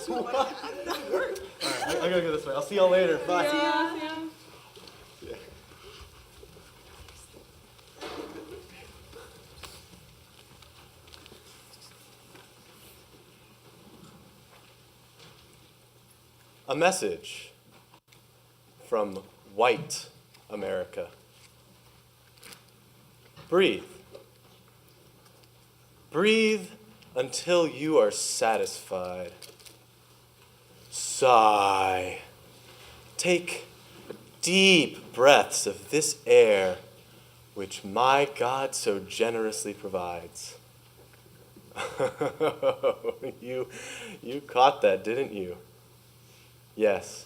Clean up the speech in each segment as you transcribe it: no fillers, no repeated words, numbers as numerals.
All right, I gotta go this way. I'll see y'all later. Bye. Yeah. A message from white America. Breathe. Breathe until you are satisfied. Sigh. Take deep breaths of this air which my God so generously provides. You caught that, didn't you? Yes,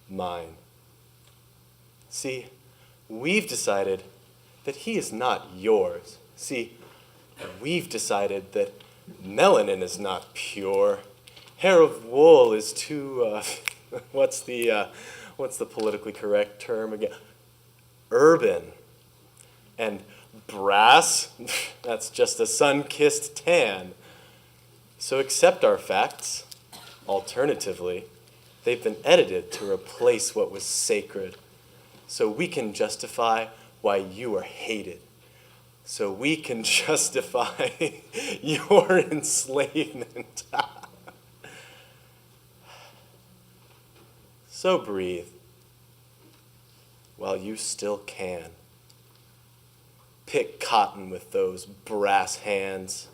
mine. See, we've decided that he is not yours. See, we've decided that melanin is not pure. Hair of wool is too, what's the politically correct term again? Urban. And brass, that's just a sun-kissed tan. So accept our facts. Alternatively, they've been edited to replace what was sacred, so we can justify why you are hated, so we can justify your enslavement. So breathe while you still can. Pick cotton with those brass hands.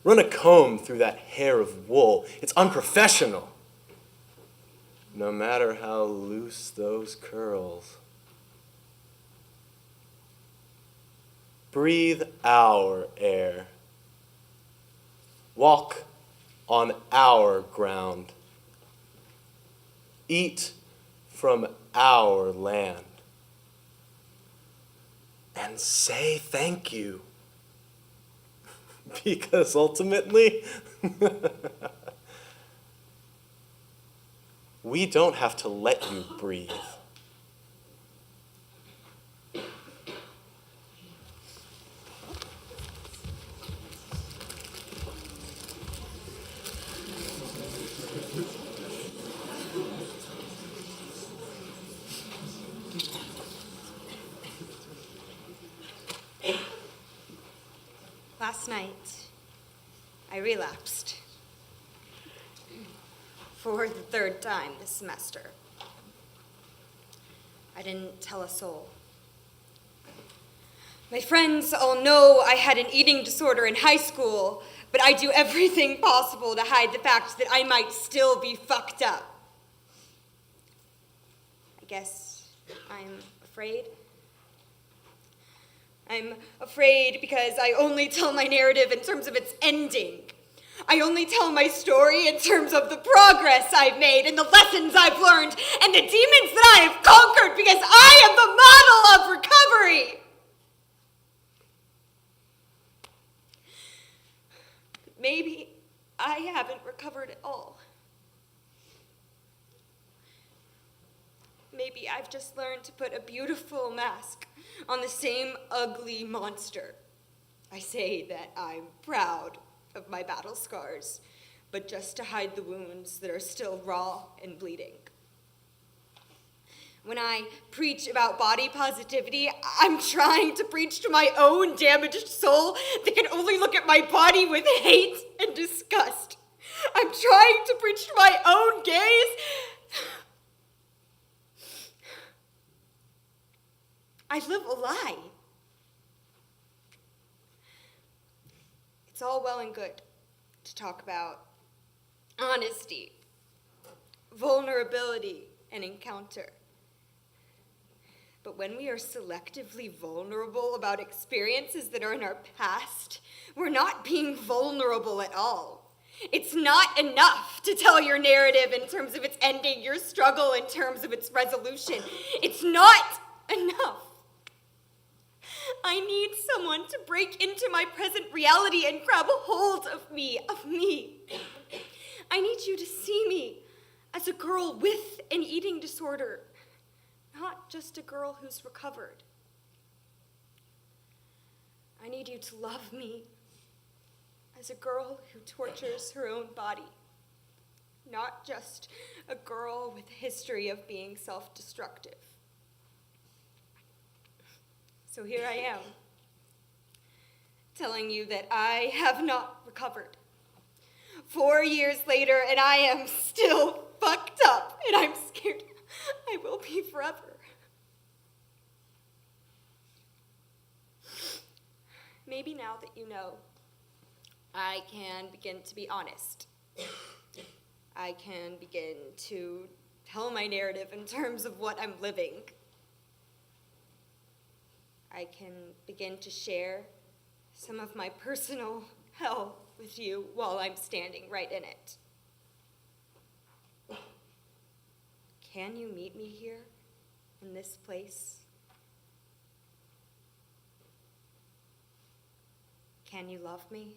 Run a comb through that hair of wool. It's unprofessional. No matter how loose those curls. Breathe our air. Walk on our ground. Eat from our land. And say thank you. Because ultimately, we don't have to let you breathe. Last night, I relapsed. For the third time this semester. I didn't tell a soul. My friends all know I had an eating disorder in high school, but I do everything possible to hide the fact that I might still be fucked up. I guess I'm afraid. I'm afraid because I only tell my narrative in terms of its ending. I only tell my story in terms of the progress I've made and the lessons I've learned and the demons that I have conquered because I am the model of recovery. Maybe I haven't recovered at all. Maybe I've just learned to put a beautiful mask on the same ugly monster. I say that I'm proud of my battle scars, but just to hide the wounds that are still raw and bleeding. When I preach about body positivity, I'm trying to preach to my own damaged soul that can only look at my body with hate and disgust. I'm trying to preach to my own gaze. I live a lie. It's all well and good to talk about honesty, vulnerability, and encounter. But when we are selectively vulnerable about experiences that are in our past, we're not being vulnerable at all. It's not enough to tell your narrative in terms of its ending, your struggle in terms of its resolution. It's not enough. I need someone to break into my present reality and grab a hold of me. I need you to see me as a girl with an eating disorder, not just a girl who's recovered. I need you to love me as a girl who tortures her own body, not just a girl with a history of being self-destructive. So here I am, telling you that I have not recovered. 4 years later, and I am still fucked up, and I'm scared I will be forever. Maybe now that you know, I can begin to be honest. I can begin to tell my narrative in terms of what I'm living. I can begin to share some of my personal hell with you while I'm standing right in it. Can you meet me here in this place? Can you love me?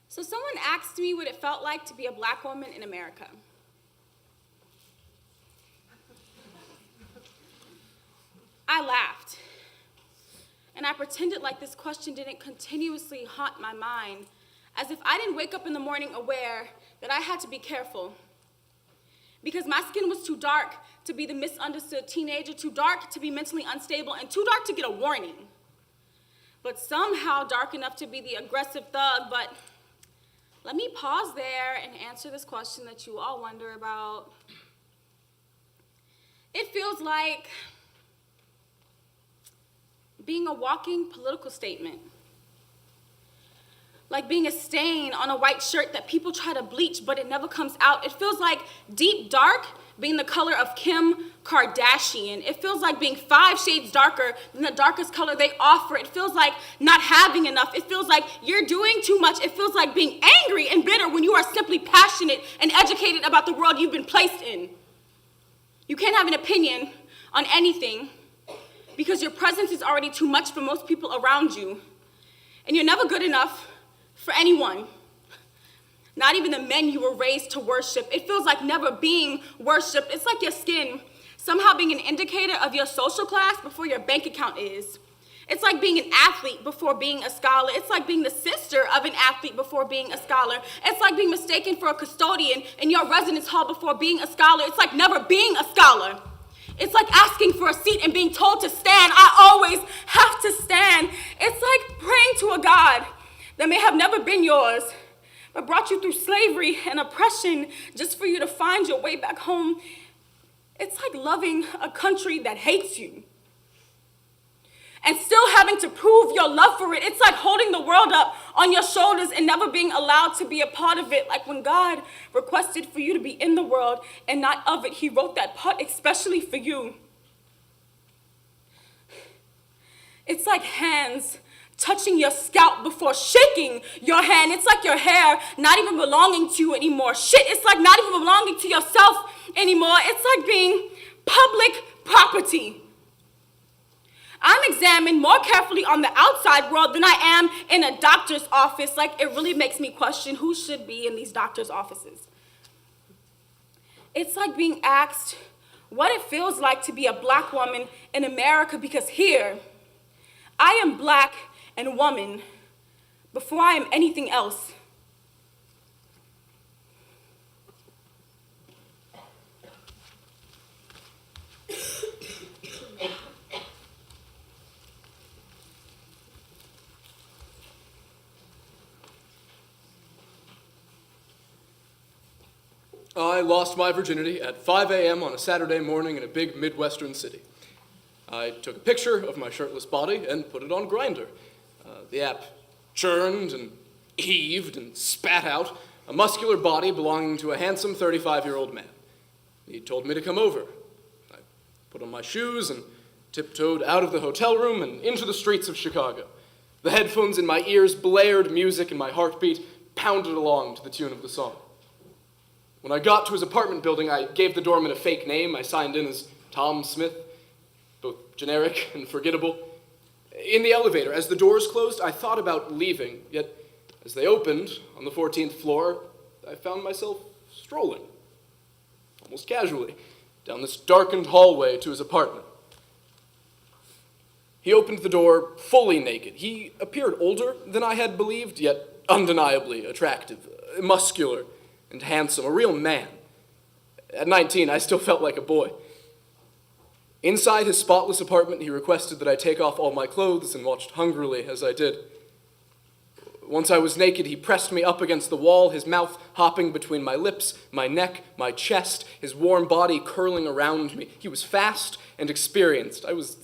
So someone asked me what it felt like to be a black woman in America. I laughed, and I pretended like this question didn't continuously haunt my mind, as if I didn't wake up in the morning aware that I had to be careful. Because my skin was too dark to be the misunderstood teenager, too dark to be mentally unstable, and too dark to get a warning. But somehow dark enough to be the aggressive thug. But let me pause there and answer this question that you all wonder about. It feels like being a walking political statement. Like being a stain on a white shirt that people try to bleach, but it never comes out. It feels like deep dark being the color of Kim Kardashian. It feels like being 5 shades darker than the darkest color they offer. It feels like not having enough. It feels like you're doing too much. It feels like being angry and bitter when you are simply passionate and educated about the world you've been placed in. You can't have an opinion on anything because your presence is already too much for most people around you. And you're never good enough for anyone. Not even the men you were raised to worship. It feels like never being worshiped. It's like your skin somehow being an indicator of your social class before your bank account is. It's like being an athlete before being a scholar. It's like being the sister of an athlete before being a scholar. It's like being mistaken for a custodian in your residence hall before being a scholar. It's like never being a scholar. It's like asking for a seat and being told to stand. I always have to stand. It's like praying to a God that may have never been yours, but brought you through slavery and oppression just for you to find your way back home. It's like loving a country that hates you and still having to prove your love for it. It's like holding the world up on your shoulders and never being allowed to be a part of it. Like when God requested for you to be in the world and not of it, he wrote that part especially for you. It's like hands touching your scalp before shaking your hand. It's like your hair not even belonging to you anymore. Shit, it's like not even belonging to yourself anymore. It's like being public property. I'm examined more carefully on the outside world than I am in a doctor's office. Like, it really makes me question who should be in these doctor's offices. It's like being asked what it feels like to be a black woman in America, because here, I am black and woman before I am anything else. I lost my virginity at 5 a.m. on a Saturday morning in a big Midwestern city. I took a picture of my shirtless body and put it on Grindr. The app churned and heaved and spat out a muscular body belonging to a handsome 35-year-old man. He told me to come over. I put on my shoes and tiptoed out of the hotel room and into the streets of Chicago. The headphones in my ears blared music and my heartbeat pounded along to the tune of the song. When I got to his apartment building, I gave the doorman a fake name. I signed in as Tom Smith. both generic and forgettable. In the elevator, as the doors closed, I thought about leaving, yet as they opened on the 14th floor, I found myself strolling, almost casually, down this darkened hallway to his apartment. He opened the door fully naked. He appeared older than I had believed, yet undeniably attractive, muscular, and handsome, a real man. At 19, I still felt like a boy. Inside his spotless apartment, he requested that I take off all my clothes and watched hungrily as I did. Once I was naked, he pressed me up against the wall, his mouth hopping between my lips, my neck, my chest, his warm body curling around me. He was fast and experienced. I was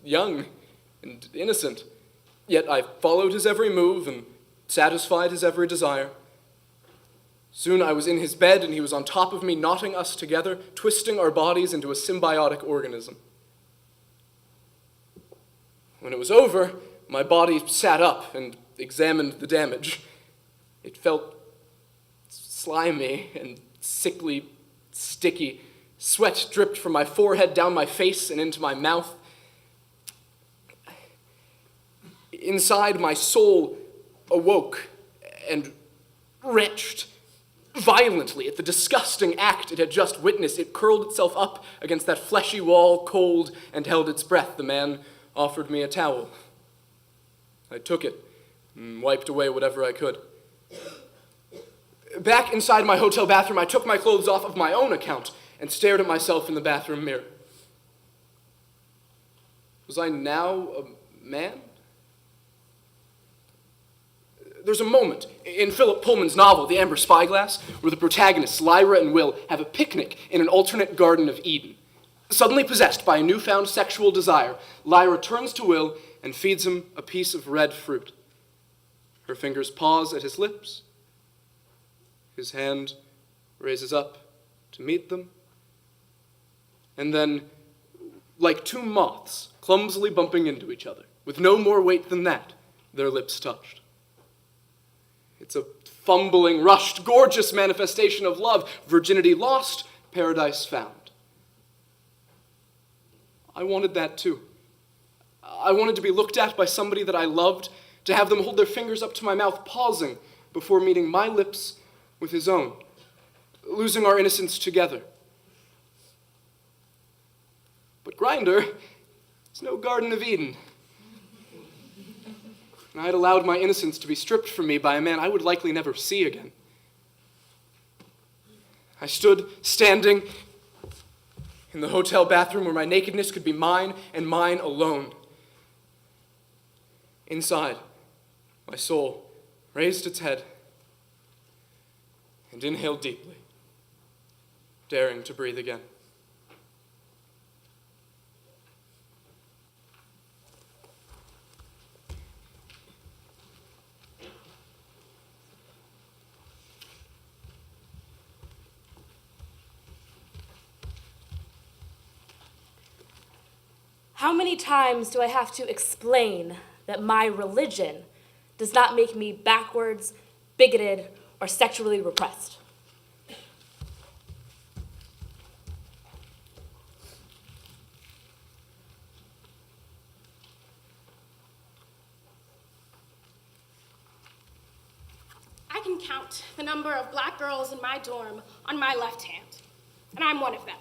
young and innocent, yet I followed his every move and satisfied his every desire. Soon I was in his bed and he was on top of me, knotting us together, twisting our bodies into a symbiotic organism. When it was over, my body sat up and examined the damage. It felt slimy and sickly, sticky. Sweat dripped from my forehead down my face and into my mouth. Inside, my soul awoke and retched violently at the disgusting act it had just witnessed. It curled itself up against that fleshy wall, cold, and held its breath. The man offered me a towel. I took it and wiped away whatever I could. Back inside my hotel bathroom, I took my clothes off of my own account and stared at myself in the bathroom mirror. Was I now a man? There's a moment in Philip Pullman's novel, The Amber Spyglass, where the protagonists, Lyra and Will, have a picnic in an alternate Garden of Eden. Suddenly possessed by a newfound sexual desire, Lyra turns to Will and feeds him a piece of red fruit. Her fingers pause at his lips. His hand raises up to meet them. And then, like two moths clumsily bumping into each other, with no more weight than that, their lips touched. It's a fumbling, rushed, gorgeous manifestation of love. Virginity lost, paradise found. I wanted that too. I wanted to be looked at by somebody that I loved, to have them hold their fingers up to my mouth, pausing before meeting my lips with his own, losing our innocence together. But Grindr is no Garden of Eden. And I had allowed my innocence to be stripped from me by a man I would likely never see again. I stood standing in the hotel bathroom where my nakedness could be mine and mine alone. Inside, my soul raised its head and inhaled deeply, daring to breathe again. How many times do I have to explain that my religion does not make me backwards, bigoted, or sexually repressed? I can count the number of black girls in my dorm on my left hand, and I'm one of them.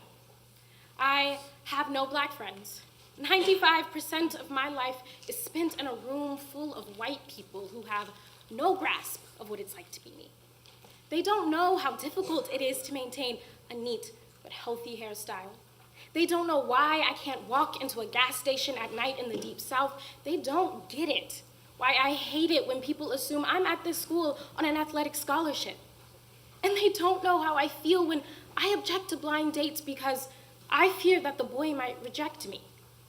I have no black friends. 95% of my life is spent in a room full of white people who have no grasp of what it's like to be me. They don't know how difficult it is to maintain a neat but healthy hairstyle. They don't know why I can't walk into a gas station at night in the Deep South. They don't get it. Why I hate it when people assume I'm at this school on an athletic scholarship. And they don't know how I feel when I object to blind dates because I fear that the boy might reject me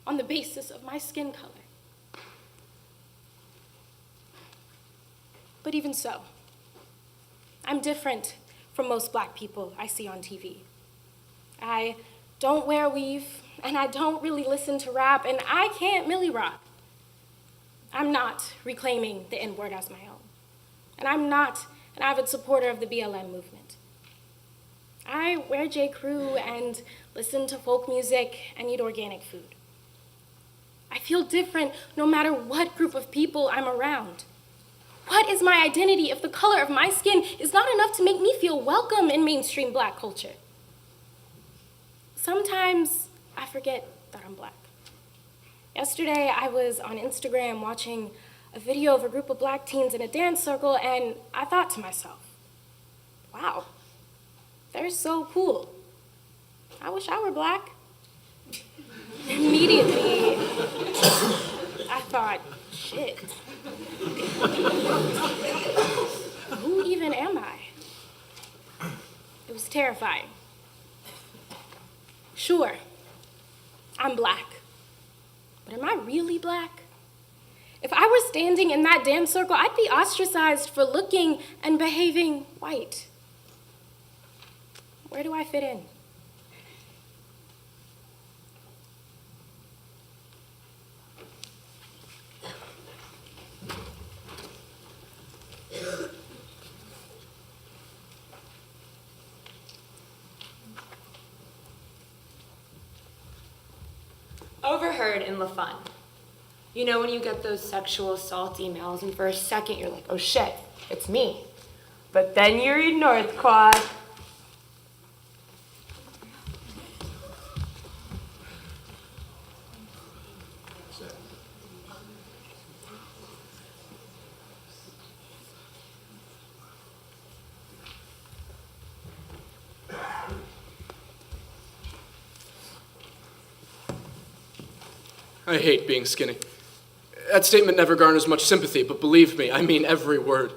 on the basis of my skin color. But even so, I'm different from most black people I see on TV. I don't wear weave, and I don't really listen to rap, and I can't Millie rock. I'm not reclaiming the N-word as my own, and I'm not an avid supporter of the BLM movement. I wear J. Crew and listen to folk music and eat organic food. I feel different no matter what group of people I'm around. What is my identity if the color of my skin is not enough to make me feel welcome in mainstream Black culture? Sometimes I forget that I'm Black. Yesterday, I was on Instagram watching a video of a group of Black teens in a dance circle, and I thought to myself, wow, they're so cool. I wish I were Black. Immediately, I thought, shit. Who even am I? It was terrifying. Sure, I'm Black, but am I really Black? If I were standing in that dance circle, I'd be ostracized for looking and behaving white. Where do I fit in? Overheard in LaFun. You know when you get those sexual assault emails and for a second you're like, oh shit, it's me. But then you read North Quad. I hate being skinny. That statement never garners much sympathy, but believe me, I mean every word.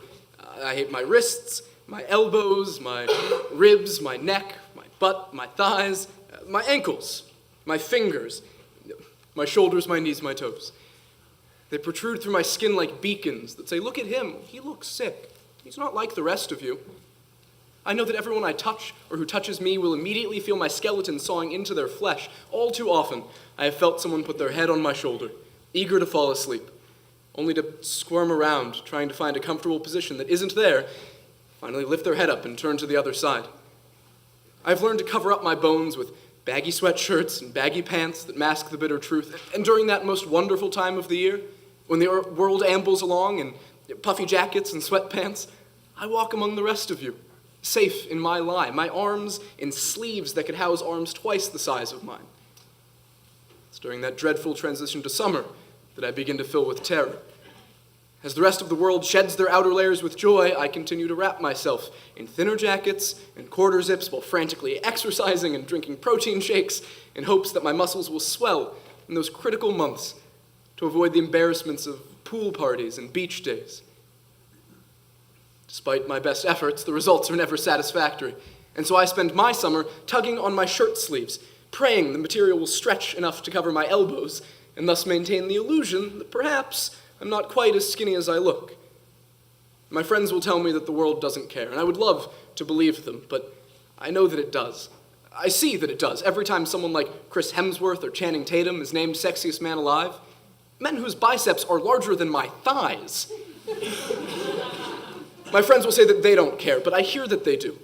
I hate my wrists, my elbows, my ribs, my neck, my butt, my thighs, my ankles, my fingers, my shoulders, my knees, my toes. They protrude through my skin like beacons that say, look at him, he looks sick. He's not like the rest of you. I know that everyone I touch or who touches me will immediately feel my skeleton sawing into their flesh. All too often, I have felt someone put their head on my shoulder, eager to fall asleep, only to squirm around, trying to find a comfortable position that isn't there, finally lift their head up and turn to the other side. I've learned to cover up my bones with baggy sweatshirts and baggy pants that mask the bitter truth. And during that most wonderful time of the year, when the world ambles along in puffy jackets and sweatpants, I walk among the rest of you, safe in my lie, my arms in sleeves that could house arms twice the size of mine. It's during that dreadful transition to summer that I begin to fill with terror. As the rest of the world sheds their outer layers with joy, I continue to wrap myself in thinner jackets and quarter zips while frantically exercising and drinking protein shakes in hopes that my muscles will swell in those critical months to avoid the embarrassments of pool parties and beach days. Despite my best efforts, the results are never satisfactory, and so I spend my summer tugging on my shirt sleeves, praying the material will stretch enough to cover my elbows, and thus maintain the illusion that perhaps I'm not quite as skinny as I look. My friends will tell me that the world doesn't care, and I would love to believe them, but I know that it does. I see that it does every time someone like Chris Hemsworth or Channing Tatum is named sexiest man alive. Men whose biceps are larger than my thighs. My friends will say that they don't care, but I hear that they do.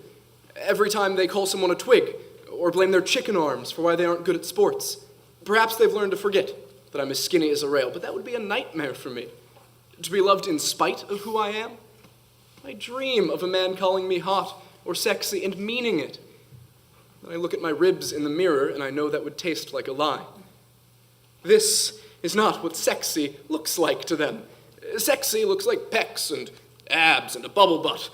Every time they call someone a twig, or blame their chicken arms for why they aren't good at sports. Perhaps they've learned to forget that I'm as skinny as a rail, but that would be a nightmare for me. To be loved in spite of who I am? I dream of a man calling me hot or sexy and meaning it. Then I look at my ribs in the mirror and I know that would taste like a lie. This is not what sexy looks like to them. Sexy looks like pecs and abs and a bubble butt.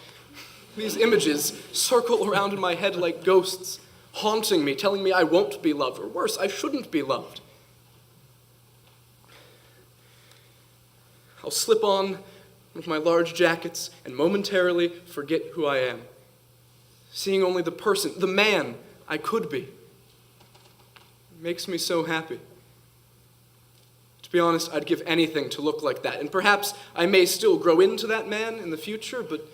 These images circle around in my head like ghosts, haunting me, telling me I won't be loved, or worse, I shouldn't be loved. I'll slip on one of my large jackets and momentarily forget who I am, seeing only the person, the man I could be. It makes me so happy. To be honest, I'd give anything to look like that, and perhaps I may still grow into that man in the future, but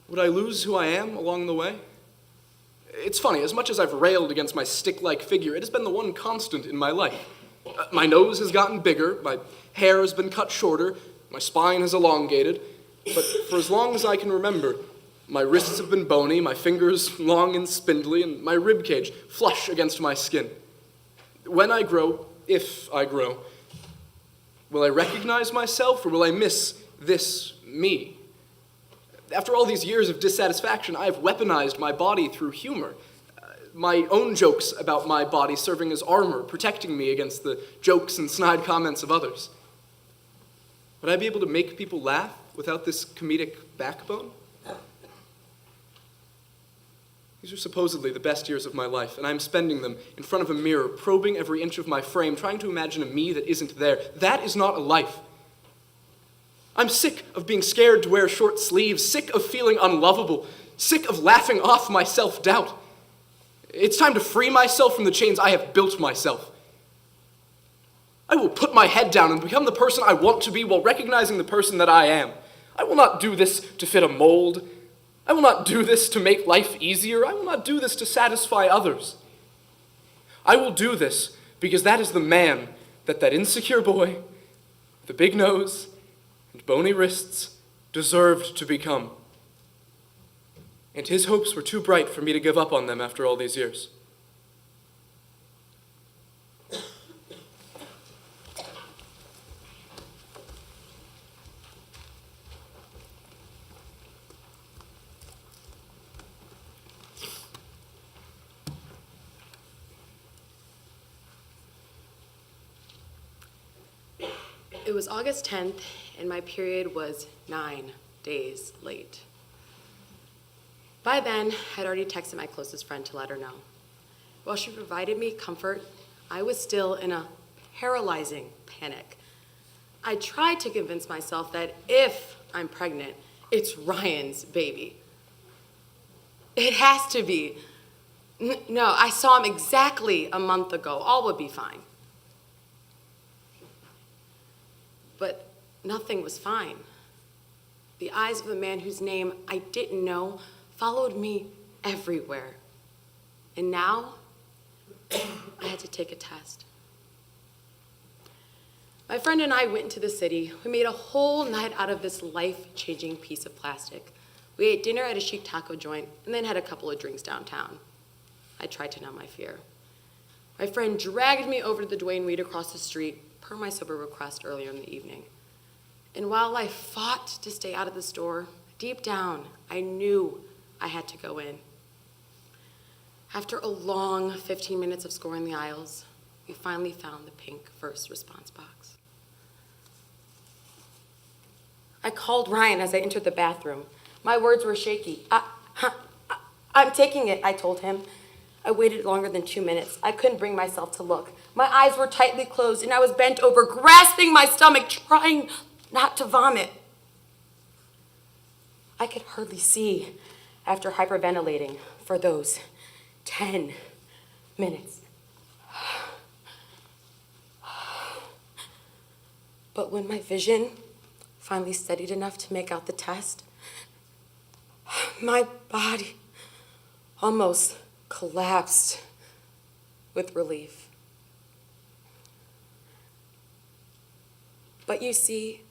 would I lose who I am along the way? It's funny, as much as I've railed against my stick-like figure, it has been the one constant in my life. My nose has gotten bigger, my hair has been cut shorter, my spine has elongated, but for as long as I can remember, my wrists have been bony, my fingers long and spindly, and my ribcage flush against my skin. When I grow, if I grow, Will I recognize myself, or will I miss this me? After all these years of dissatisfaction, I have weaponized my body through humor. My own jokes about my body serving as armor, protecting me against the jokes and snide comments of others. Would I be able to make people laugh without this comedic backbone? These are supposedly the best years of my life, and I'm spending them in front of a mirror, probing every inch of my frame, trying to imagine a me that isn't there. That is not a life. I'm sick of being scared to wear short sleeves, sick of feeling unlovable, sick of laughing off my self-doubt. It's time to free myself from the chains I have built myself. I will put my head down and become the person I want to be while recognizing the person that I am. I will not do this to fit a mold. I will not do this to make life easier. I will not do this to satisfy others. I will do this because that is the man that insecure boy, with the big nose and bony wrists, deserved to become. And his hopes were too bright for me to give up on them after all these years. It was August 10th, and my period was 9 days late. By then, I'd already texted my closest friend to let her know. While she provided me comfort, I was still in a paralyzing panic. I tried to convince myself that if I'm pregnant, it's Ryan's baby. It has to be. No, I saw him exactly a month ago. All would be fine. But nothing was fine. The eyes of a man whose name I didn't know followed me everywhere. And now, I had to take a test. My friend and I went into the city. We made a whole night out of this life-changing piece of plastic. We ate dinner at a chic taco joint and then had a couple of drinks downtown. I tried to numb my fear. My friend dragged me over to the Dwayne Reed across the street, per my sober request earlier in the evening. And while I fought to stay out of the store, deep down, I knew I had to go in. After a long 15 minutes of scoring the aisles, we finally found the pink first response box. I called Ryan as I entered the bathroom. My words were shaky. I'm taking it, I told him. I waited longer than 2 minutes. I couldn't bring myself to look. My eyes were tightly closed, and I was bent over, grasping my stomach, trying not to vomit. I could hardly see after hyperventilating for those 10 minutes. But when my vision finally steadied enough to make out the test, my body almost collapsed with relief. But you see,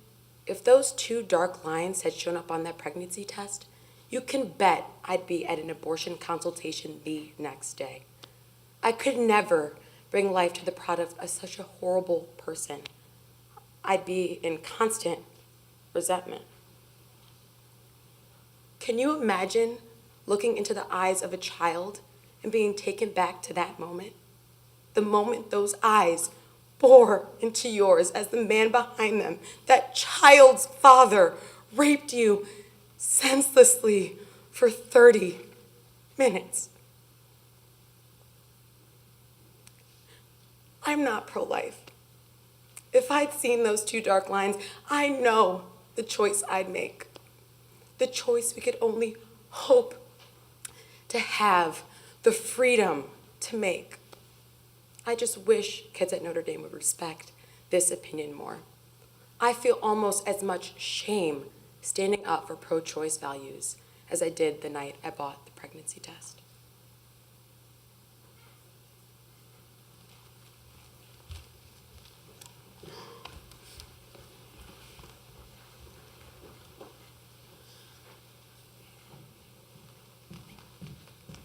if those 2 dark lines had shown up on that pregnancy test, you can bet I'd be at an abortion consultation the next day. I could never bring life to the product of such a horrible person. I'd be in constant resentment. Can you imagine looking into the eyes of a child and being taken back to that moment? The moment those eyes bore into yours as the man behind them, that child's father, raped you senselessly for 30 minutes. I'm not pro-life. If I'd seen those 2 dark lines, I know the choice I'd make. The choice we could only hope to have the freedom to make. I just wish kids at Notre Dame would respect this opinion more. I feel almost as much shame standing up for pro-choice values as I did the night I bought the pregnancy test.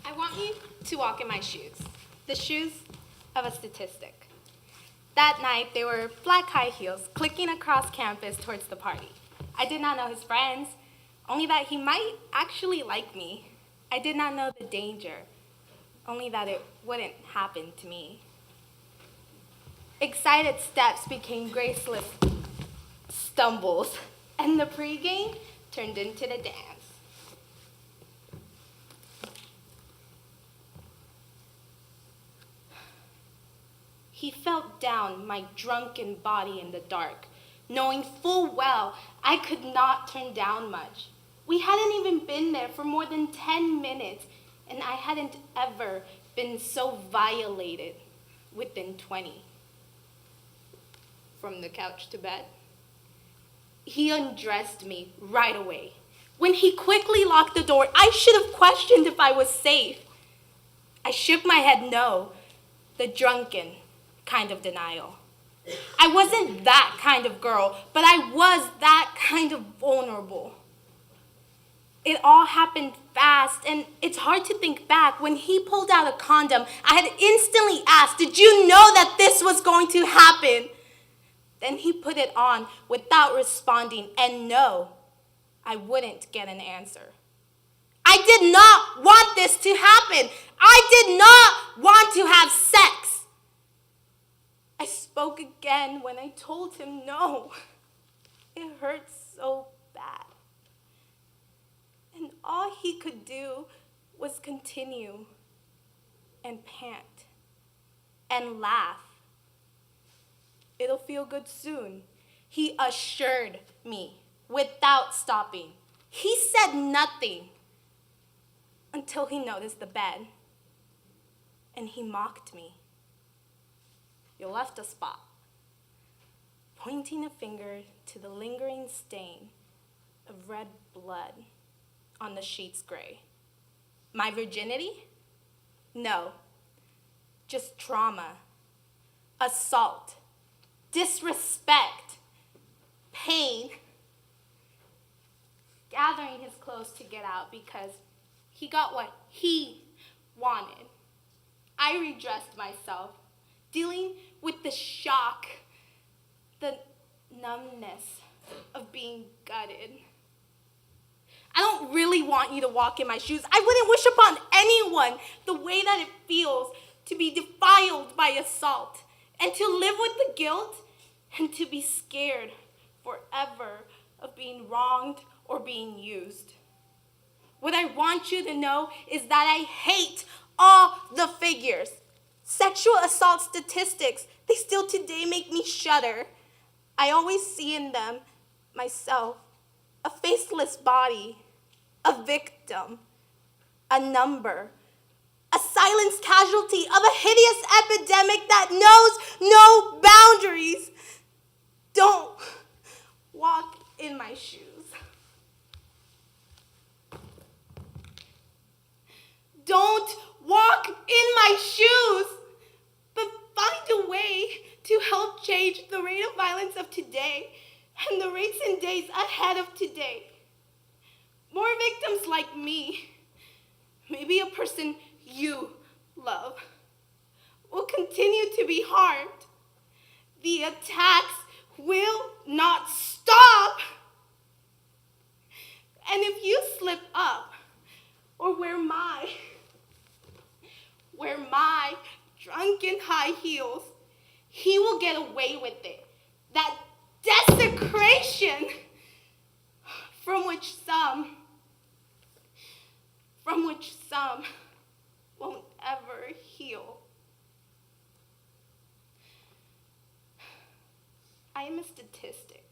I want you to walk in my shoes, the shoes of a statistic. That night, there were black high heels clicking across campus towards the party. I did not know his friends, only that he might actually like me. I did not know the danger, only that it wouldn't happen to me. Excited steps became graceless stumbles, and the pregame turned into the dance. He felt down my drunken body in the dark, knowing full well I could not turn down much. We hadn't even been there for more than 10 minutes, and I hadn't ever been so violated within 20. From the couch to bed, he undressed me right away. When he quickly locked the door, I should have questioned if I was safe. I shook my head no, the drunken kind of denial. I wasn't that kind of girl, but I was that kind of vulnerable. It all happened fast, and it's hard to think back. When he pulled out a condom, I had instantly asked, "Did you know that this was going to happen?" Then he put it on without responding, and no, I wouldn't get an answer. I did not want this to happen. I did not want to have sex. I spoke again when I told him no. It hurt so bad. And all he could do was continue and pant and laugh. It'll feel good soon, he assured me without stopping. He said nothing until he noticed the bed, and he mocked me. "You left a spot," pointing a finger to the lingering stain of red blood on the sheet's gray. My virginity? No, just trauma, assault, disrespect, pain. Gathering his clothes to get out because he got what he wanted. I redressed myself, dealing with the shock, the numbness of being gutted. I don't really want you to walk in my shoes. I wouldn't wish upon anyone the way that it feels to be defiled by assault and to live with the guilt and to be scared forever of being wronged or being used. What I want you to know is that I hate all the figures. Sexual assault statistics, they still today make me shudder. I always see in them myself, a faceless body, a victim, a number, a silenced casualty of a hideous epidemic that knows no boundaries. Don't walk in my shoes. Don't walk in my shoes, but find a way to help change the rate of violence of today and the rates and days ahead of today. More victims like me, maybe a person you love, will continue to be harmed. The attacks will not stop. And if you slip up or wear my drunken high heels, he will get away with it. That desecration from which some won't ever heal. I am a statistic.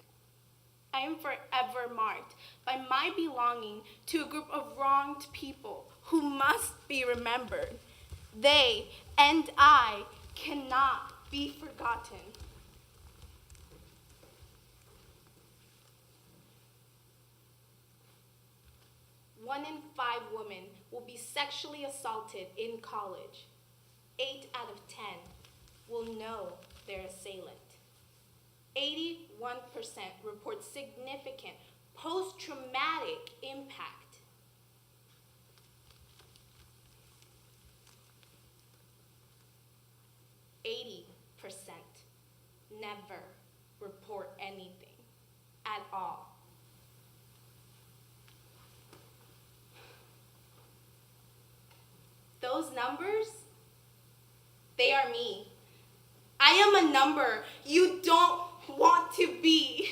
I am forever marked by my belonging to a group of wronged people who must be remembered. They and I cannot be forgotten. One in 5 women will be sexually assaulted in college. 8 out of 10 will know their assailant. 81% report significant post-traumatic impact. 80% those numbers, they are me. I am a number you don't want to be.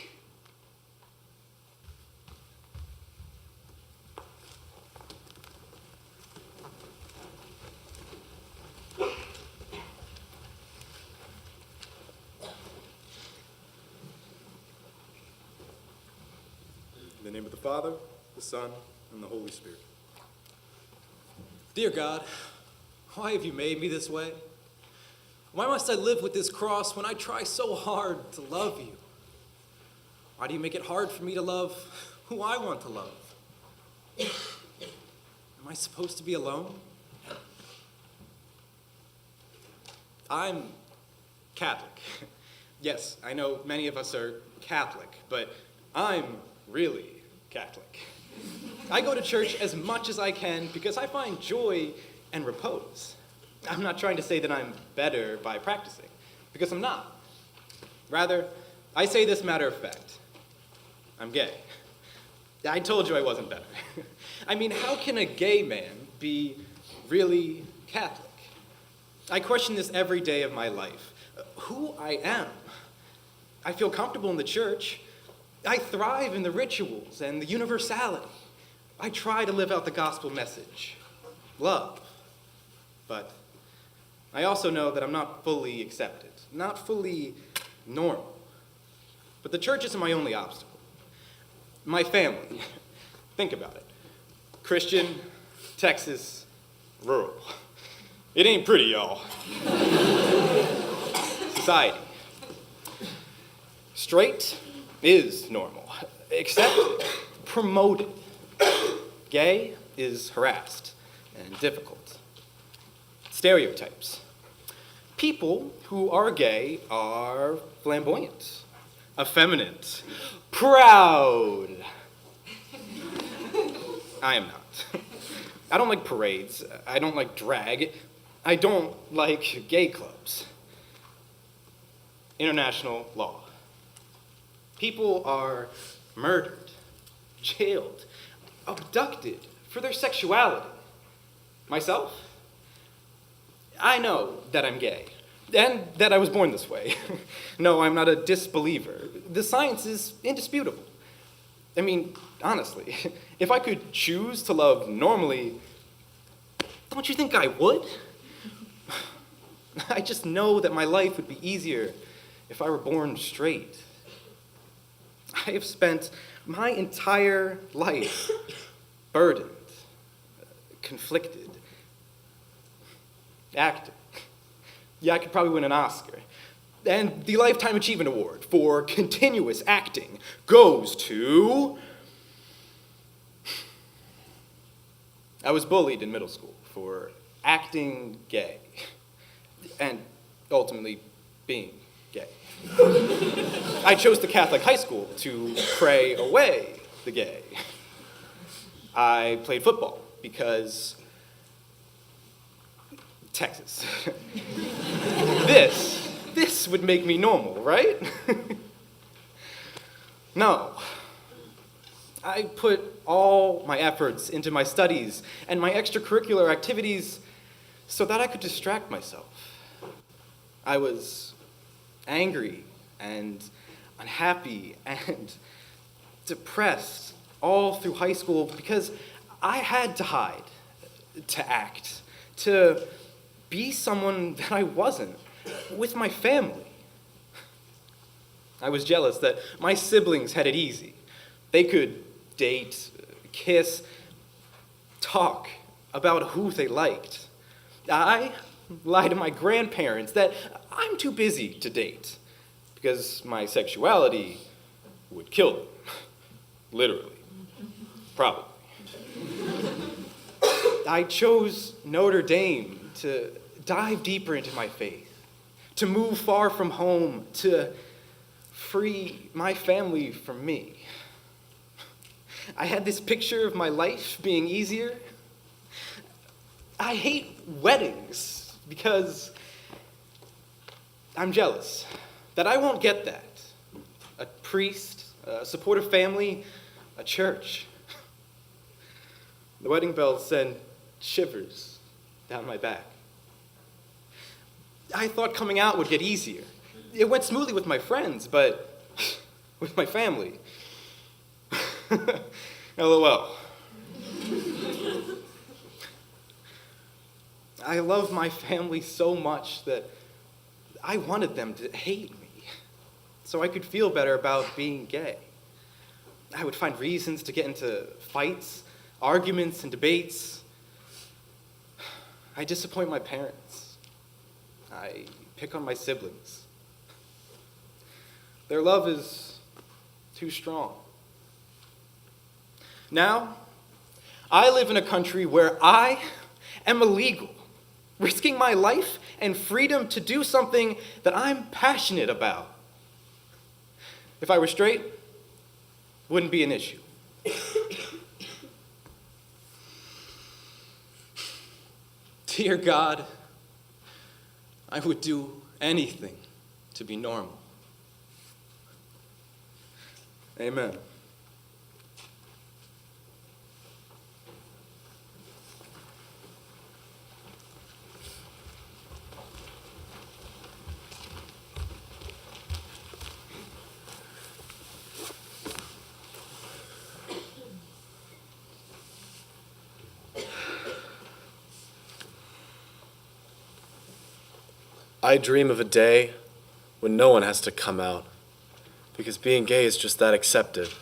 In the name of the Father, the Son, and the Holy Spirit. Dear God, why have you made me this way? Why must I live with this cross when I try so hard to love you? Why do you make it hard for me to love who I want to love? Am I supposed to be alone? I'm Catholic. Yes, I know many of us are Catholic, but I'm really Catholic. I go to church as much as I can because I find joy and repose. I'm not trying to say that I'm better by practicing, because I'm not. Rather, I say this matter of fact. I'm gay. I told you I wasn't better. I mean, how can a gay man be really Catholic? I question this every day of my life. Who I am. I feel comfortable in the church. I thrive in the rituals and the universality. I try to live out the gospel message, love. But I also know that I'm not fully accepted, not fully normal. But the church isn't my only obstacle. My family, think about it. Christian, Texas, rural. It ain't pretty, y'all. Society. Straight is normal, accepted, promoted. Gay is harassed and difficult. Stereotypes. People who are gay are flamboyant, effeminate, proud. I am not. I don't like parades. I don't like drag. I don't like gay clubs. International law. People are murdered, jailed, abducted for their sexuality. Myself? I know that I'm gay, and that I was born this way. No, I'm not a disbeliever. The science is indisputable. I mean, honestly, if I could choose to love normally, don't you think I would? I just know that my life would be easier if I were born straight. I have spent my entire life burdened, conflicted, acting. Yeah, I could probably win an Oscar. And the Lifetime Achievement Award for continuous acting goes to... I was bullied in middle school for acting gay, and ultimately being gay. I chose the Catholic high school to pray away the gay. I played football because Texas. This would make me normal, right? No. I put all my efforts into my studies and my extracurricular activities so that I could distract myself. I was angry and unhappy and depressed all through high school because I had to hide, to act, to be someone that I wasn't with my family. I was jealous that my siblings had it easy. They could date, kiss, talk about who they liked. I lied to my grandparents that I'm too busy to date because my sexuality would kill them. Literally. Probably. I chose Notre Dame to dive deeper into my faith, to move far from home, to free my family from me. I had this picture of my life being easier. I hate weddings because I'm jealous that I won't get that. A priest, a supportive family, a church. The wedding bells send shivers down my back. I thought coming out would get easier. It went smoothly with my friends, but with my family, LOL. I love my family so much that I wanted them to hate me so I could feel better about being gay. I would find reasons to get into fights, arguments, and debates. I disappoint my parents. I pick on my siblings. Their love is too strong. Now, I live in a country where I am illegal, risking my life and freedom to do something that I'm passionate about. If I were straight, wouldn't be an issue. Dear God, I would do anything to be normal. Amen. I dream of a day when no one has to come out, because being gay is just that accepted.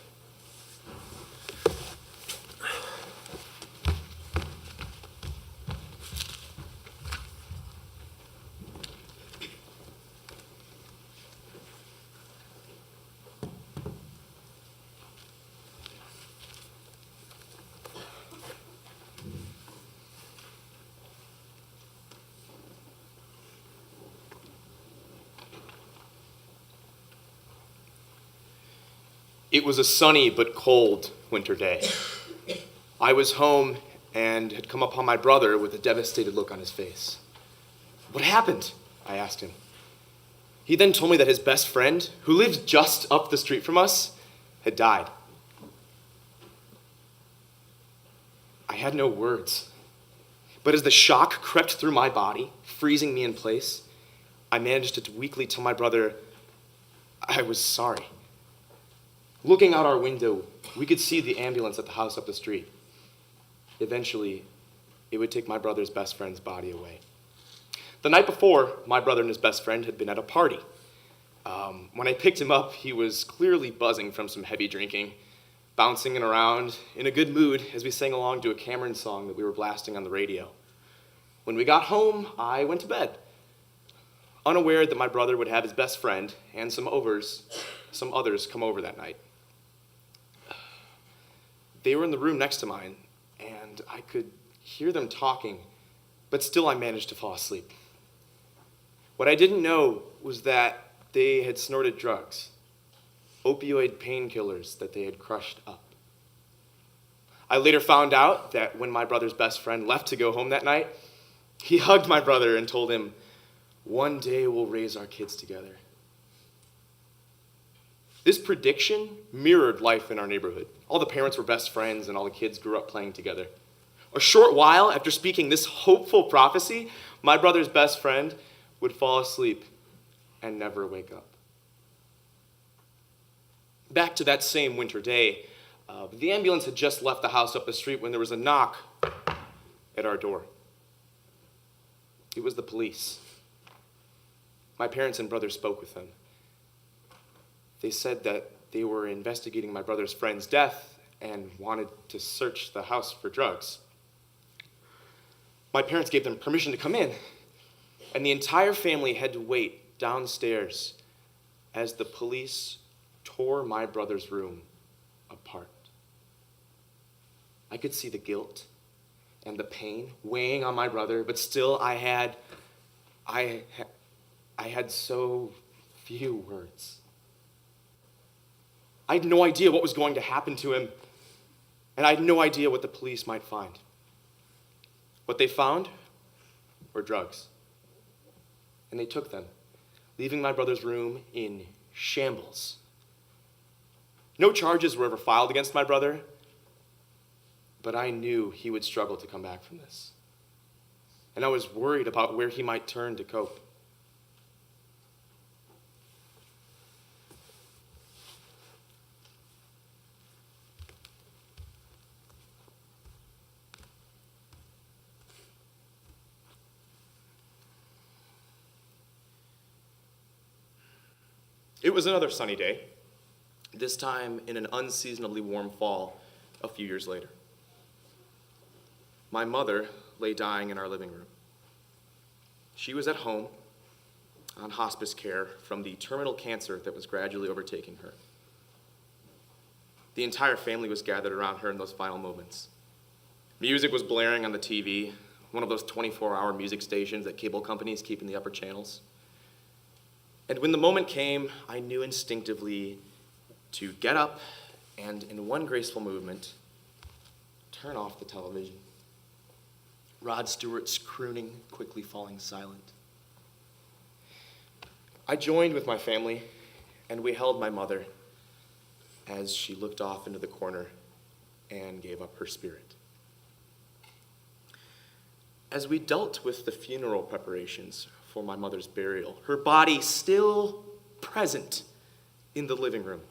It was a sunny but cold winter day. I was home and had come upon my brother with a devastated look on his face. "What happened?" I asked him. He then told me that his best friend, who lived just up the street from us, had died. I had no words. But as the shock crept through my body, freezing me in place, I managed to weakly tell my brother I was sorry. Looking out our window, we could see the ambulance at the house up the street. Eventually, it would take my brother's best friend's body away. The night before, my brother and his best friend had been at a party. When I picked him up, he was clearly buzzing from some heavy drinking, bouncing around, in a good mood as we sang along to a Cameron song that we were blasting on the radio. When we got home, I went to bed, unaware that my brother would have his best friend and some others come over that night. They were in the room next to mine, and I could hear them talking, but still I managed to fall asleep. What I didn't know was that they had snorted drugs, opioid painkillers that they had crushed up. I later found out that when my brother's best friend left to go home that night, he hugged my brother and told him, "One day we'll raise our kids together." This prediction mirrored life in our neighborhood. All the parents were best friends and all the kids grew up playing together. A short while after speaking this hopeful prophecy, my brother's best friend would fall asleep and never wake up. Back to that same winter day, the ambulance had just left the house up the street when there was a knock at our door. It was the police. My parents and brother spoke with them. They said that they were investigating my brother's friend's death and wanted to search the house for drugs. My parents gave them permission to come in, and the entire family had to wait downstairs as the police tore my brother's room apart. I could see the guilt and the pain weighing on my brother, but still I had so few words. I had no idea what was going to happen to him, and I had no idea what the police might find. What they found were drugs, and they took them, leaving my brother's room in shambles. No charges were ever filed against my brother, but I knew he would struggle to come back from this. and I was worried about where he might turn to cope. It was another sunny day, this time in an unseasonably warm fall a few years later. My mother lay dying in our living room. She was at home on hospice care from the terminal cancer that was gradually overtaking her. The entire family was gathered around her in those final moments. Music was blaring on the TV, one of those 24-hour music stations that cable companies keep in the upper channels. And when the moment came, I knew instinctively to get up and, in one graceful movement, turn off the television. Rod Stewart's crooning quickly falling silent. I joined with my family, and we held my mother as she looked off into the corner and gave up her spirit. As we dealt with the funeral preparations for my mother's burial, her body still present in the living room,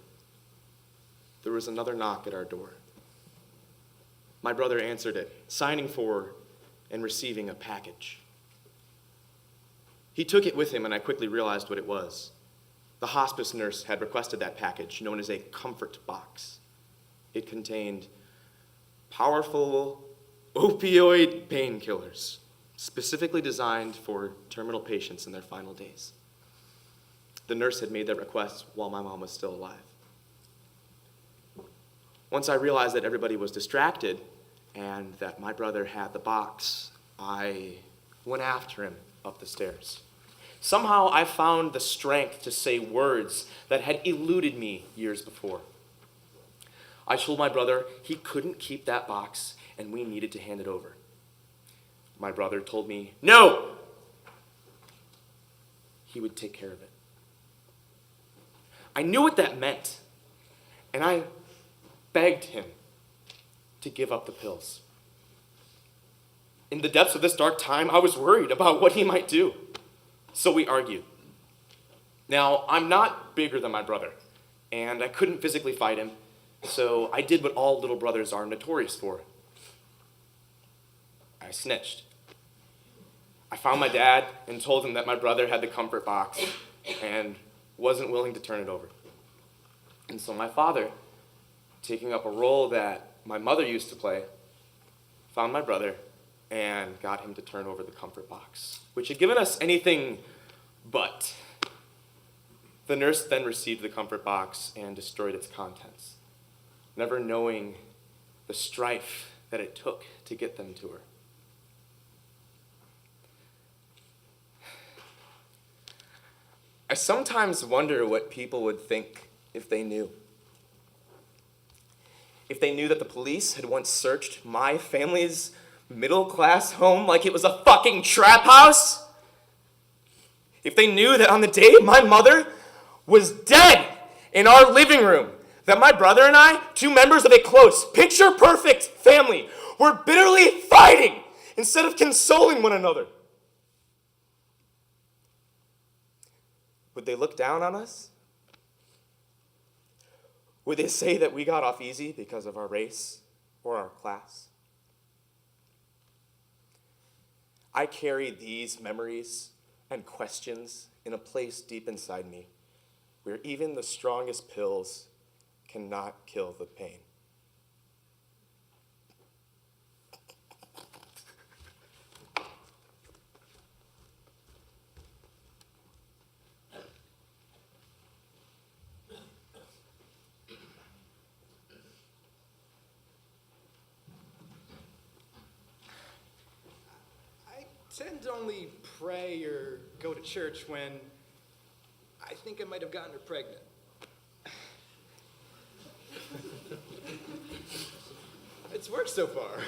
there was another knock at our door. My brother answered it, signing for and receiving a package. He took it with him, and I quickly realized what it was. The hospice nurse had requested that package, known as a comfort box. It contained powerful opioid painkillers, specifically designed for terminal patients in their final days. The nurse had made that request while my mom was still alive. Once I realized that everybody was distracted and that my brother had the box, I went after him up the stairs. Somehow I found the strength to say words that had eluded me years before. I told my brother he couldn't keep that box and we needed to hand it over. My brother told me, no! He would take care of it. I knew what that meant, and I begged him to give up the pills. In the depths of this dark time, I was worried about what he might do, so we argued. Now, I'm not bigger than my brother, and I couldn't physically fight him, so I did what all little brothers are notorious for. I snitched. I found my dad and told him that my brother had the comfort box and wasn't willing to turn it over. And so my father, taking up a role that my mother used to play, found my brother and got him to turn over the comfort box, which had given us anything but. The nurse then received the comfort box and destroyed its contents, never knowing the strife that it took to get them to her. I sometimes wonder what people would think if they knew. If they knew that the police had once searched my family's middle-class home like it was a fucking trap house. If they knew that on the day my mother was dead in our living room, that my brother and I, two members of a close, picture-perfect family, were bitterly fighting instead of consoling one another. Would they look down on us? Would they say that we got off easy because of our race or our class? I carry these memories and questions in a place deep inside me where even the strongest pills cannot kill the pain. I tend to only pray or go to church when I think I might have gotten her pregnant. It's worked so far.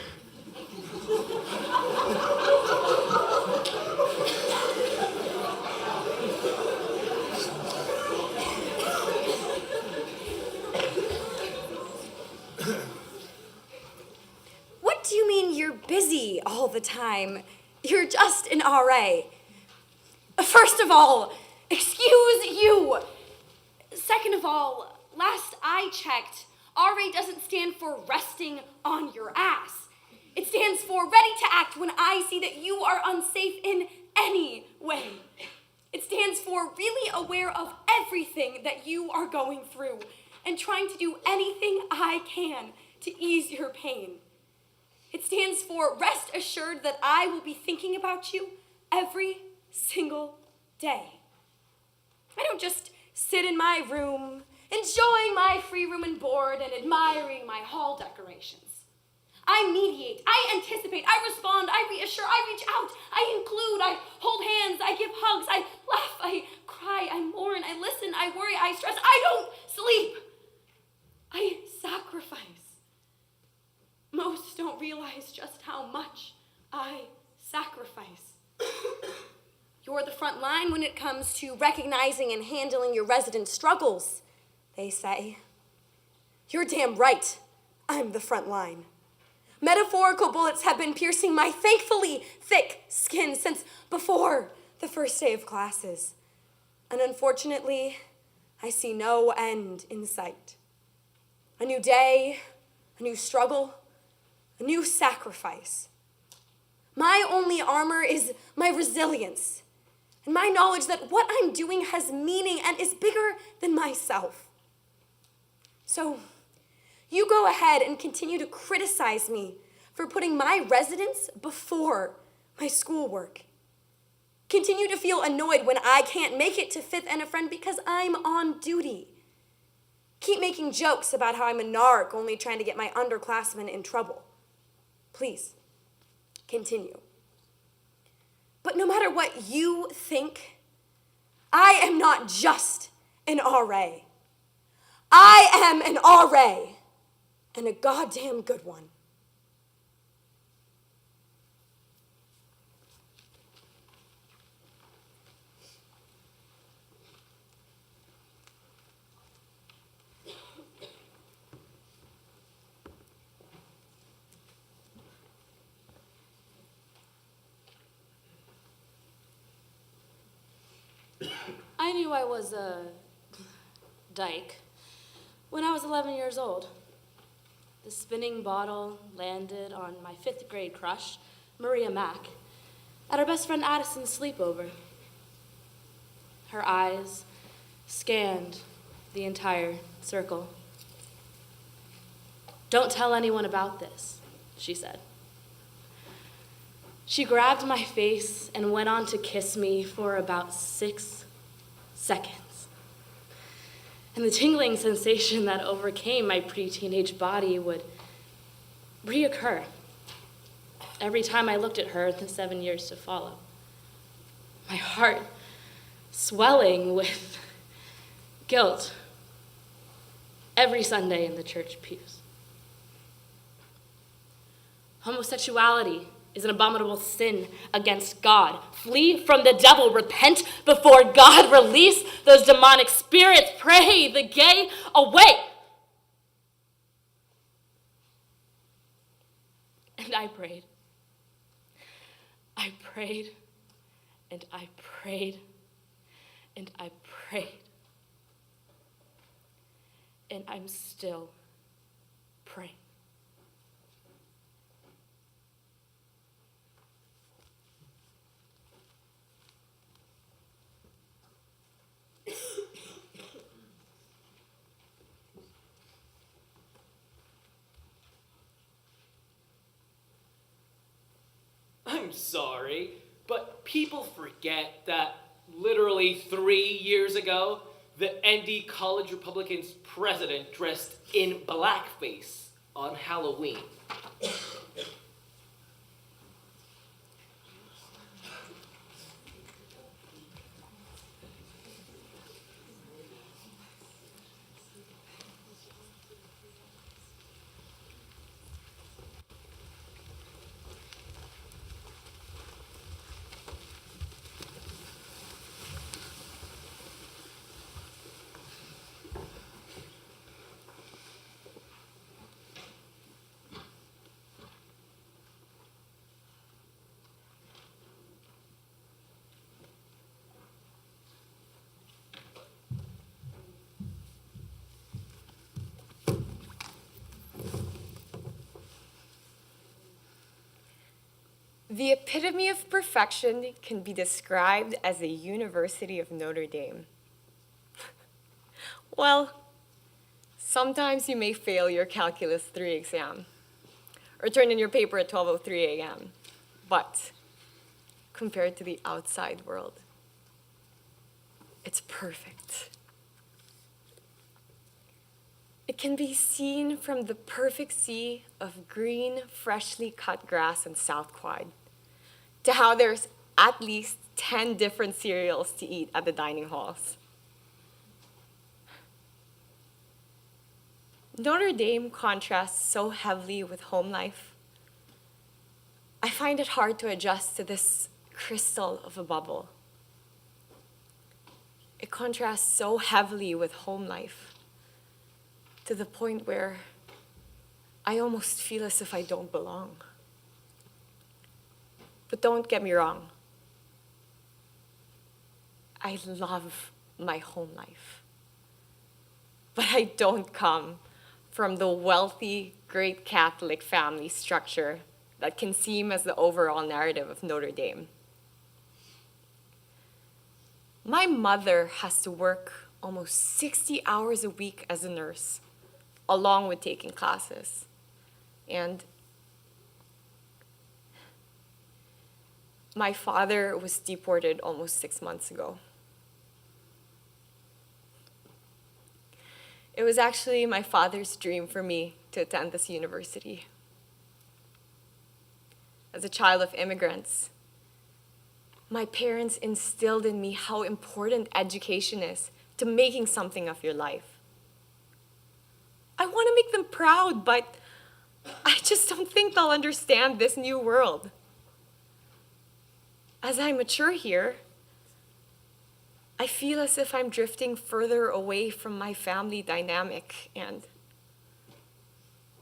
What do you mean you're busy all the time? You're just an RA. First of all, excuse you. Second of all, last I checked, RA doesn't stand for resting on your ass. It stands for ready to act when I see that you are unsafe in any way. It stands for really aware of everything that you are going through and trying to do anything I can to ease your pain. It stands for rest assured that I will be thinking about you every single day. I don't just sit in my room, enjoying my free room and board and admiring my hall decorations. I mediate, I anticipate, I respond, I reassure, I reach out, I include, I hold hands, I give hugs, I laugh, I cry, I mourn, I listen, I worry, I stress, I don't sleep. I sacrifice. Most don't realize just how much I sacrifice. You're the front line when it comes to recognizing and handling your residents' struggles, they say. You're damn right, I'm the front line. Metaphorical bullets have been piercing my thankfully thick skin since before the first day of classes. And unfortunately, I see no end in sight. A new day, a new struggle, a new sacrifice. My only armor is my resilience and my knowledge that what I'm doing has meaning and is bigger than myself. So, you go ahead and continue to criticize me for putting my residence before my schoolwork. Continue to feel annoyed when I can't make it to Fifth and a Friend because I'm on duty. Keep making jokes about how I'm a narc only trying to get my underclassmen in trouble. Please, continue. But no matter what you think, I am not just an RA. I am an RA, and a goddamn good one. I knew I was a dyke when I was 11 years old. The spinning bottle landed on my 5th grade crush, Maria Mack, at our best friend Addison's sleepover. Her eyes scanned the entire circle. "Don't tell anyone about this," she said. She grabbed my face and went on to kiss me for about 6 seconds. And the tingling sensation that overcame my pre-teenage body would reoccur every time I looked at her in the 7 years to follow. My heart swelling with guilt every Sunday in the church pews. Homosexuality is an abominable sin against God. Flee from the devil. Repent before God. Release those demonic spirits. Pray the gay away. And I prayed. I prayed. And I prayed. And I prayed. And I'm still praying. I'm sorry, but people forget that literally 3 years ago, the ND College Republicans president dressed in blackface on Halloween. The epitome of perfection can be described as the University of Notre Dame. Well, sometimes you may fail your Calculus 3 exam or turn in your paper at 12:03 a.m. But compared to the outside world, it's perfect. It can be seen from the perfect sea of green, freshly cut grass in South Quad to how there's at least 10 different cereals to eat at the dining halls. Notre Dame contrasts so heavily with home life. I find it hard to adjust to this crystal of a bubble. It contrasts so heavily with home life to the point where I almost feel as if I don't belong. But don't get me wrong. I love my home life. But I don't come from the wealthy, great Catholic family structure that can seem as the overall narrative of Notre Dame. My mother has to work almost 60 hours a week as a nurse, along with taking classes. And my father was deported almost 6 months ago. It was actually my father's dream for me to attend this university. As a child of immigrants, my parents instilled in me how important education is to making something of your life. I want to make them proud, but I just don't think they'll understand this new world. As I mature here, I feel as if I'm drifting further away from my family dynamic, and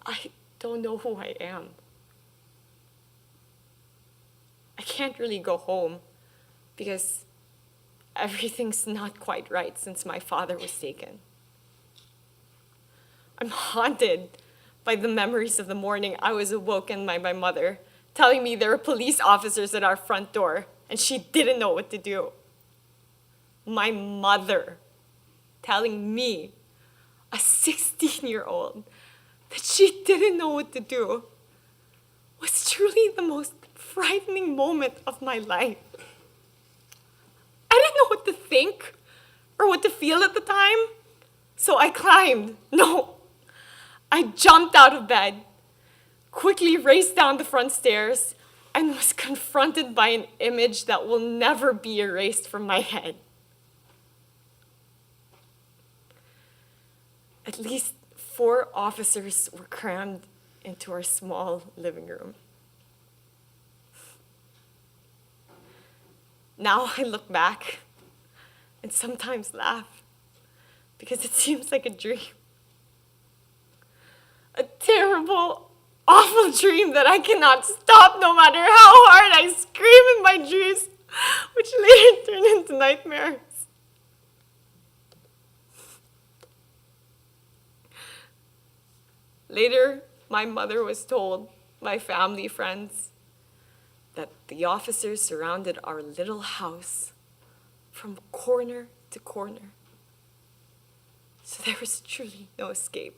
I don't know who I am. I can't really go home because everything's not quite right since my father was taken. I'm haunted by the memories of the morning I was awoken by my mother telling me there were police officers at our front door and she didn't know what to do. My mother telling me, a 16-year-old, that she didn't know what to do was truly the most frightening moment of my life. I didn't know what to think or what to feel at the time, so I climbed. No, I jumped out of bed, quickly raced down the front stairs, and was confronted by an image that will never be erased from my head. At least 4 officers were crammed into our small living room. Now I look back and sometimes laugh because it seems like a dream. A terrible, awful dream that I cannot stop no matter how hard I scream in my dreams, which later turn into nightmares. Later, my mother was told by family friends that the officers surrounded our little house from corner to corner. So there was truly no escape.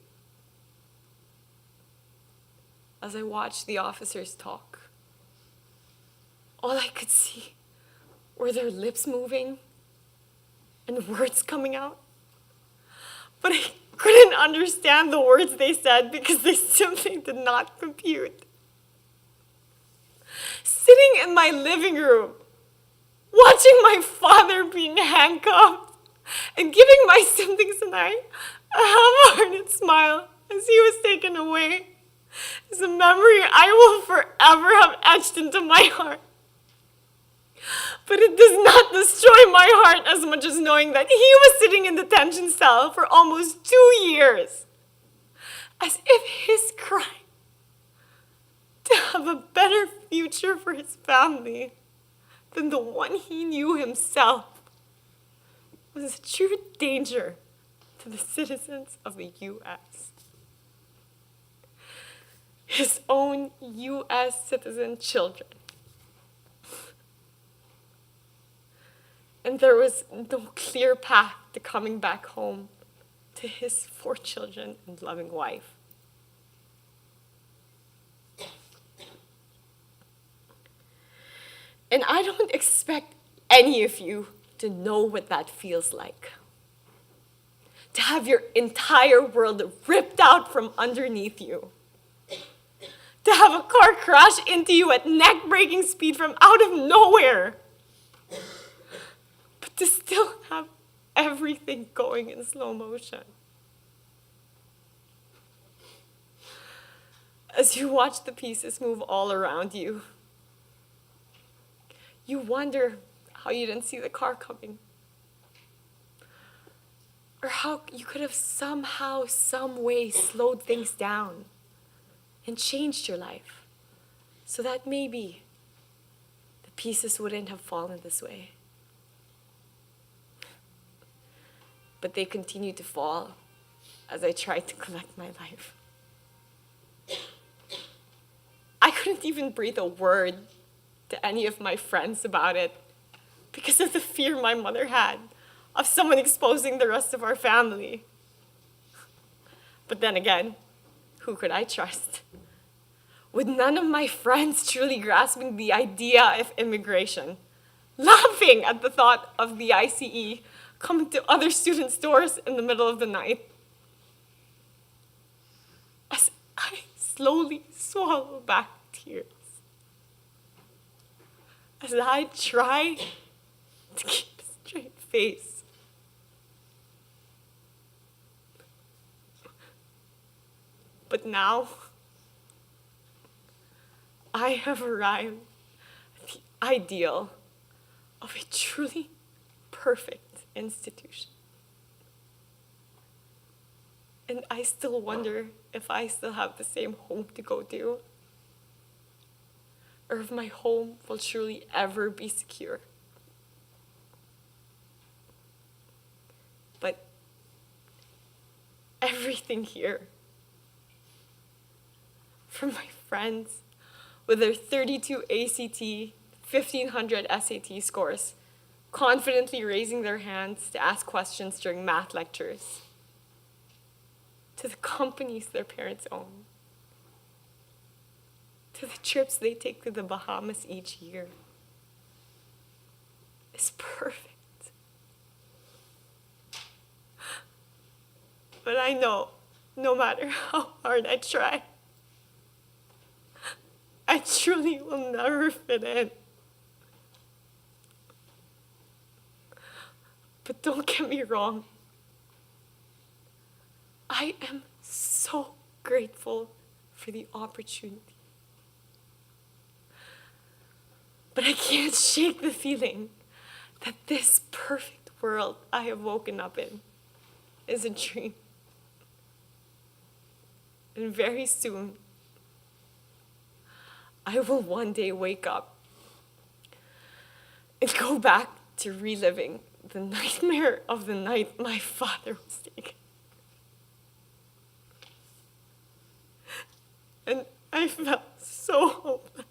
As I watched the officers talk, all I could see were their lips moving and words coming out. But I couldn't understand the words they said because they simply did not compute. Sitting in my living room, watching my father being handcuffed and giving my siblings and I a half-hearted smile as he was taken away is a memory I will forever have etched into my heart. But it does not destroy my heart as much as knowing that he was sitting in the detention cell for almost 2 years, as if his crime to have a better future for his family than the one he knew himself was a true danger to the citizens of the U.S. His own U.S. citizen children And there was no clear path to coming back home to his 4 children and loving wife. And I don't expect any of you to know what that feels like. To have your entire world ripped out from underneath you. To have a car crash into you at neck-breaking speed from out of nowhere. But to still have everything going in slow motion. As you watch the pieces move all around you, you wonder how you didn't see the car coming. Or how you could have somehow, some way slowed things down and changed your life so that maybe the pieces wouldn't have fallen this way. But they continued to fall as I tried to collect my life. I couldn't even breathe a word to any of my friends about it because of the fear my mother had of someone exposing the rest of our family. But then again, who could I trust? With none of my friends truly grasping the idea of immigration, laughing at the thought of the ICE coming to other students' doors in the middle of the night. As I slowly swallow back tears, as I try to keep a straight face. But now, I have arrived at the ideal of a truly perfect institution. And I still wonder if I still have the same home to go to, or if my home will truly ever be secure. But everything here, from my friends with their 32 ACT, 1,500 SAT scores, confidently raising their hands to ask questions during math lectures, to the companies their parents own, to the trips they take to the Bahamas each year, is perfect. But I know, no matter how hard I try, I truly will never fit in. But don't get me wrong. I am so grateful for the opportunity. But I can't shake the feeling that this perfect world I have woken up in is a dream. And very soon, I will one day wake up and go back to reliving the nightmare of the night my father was taken. And I felt so hopeless.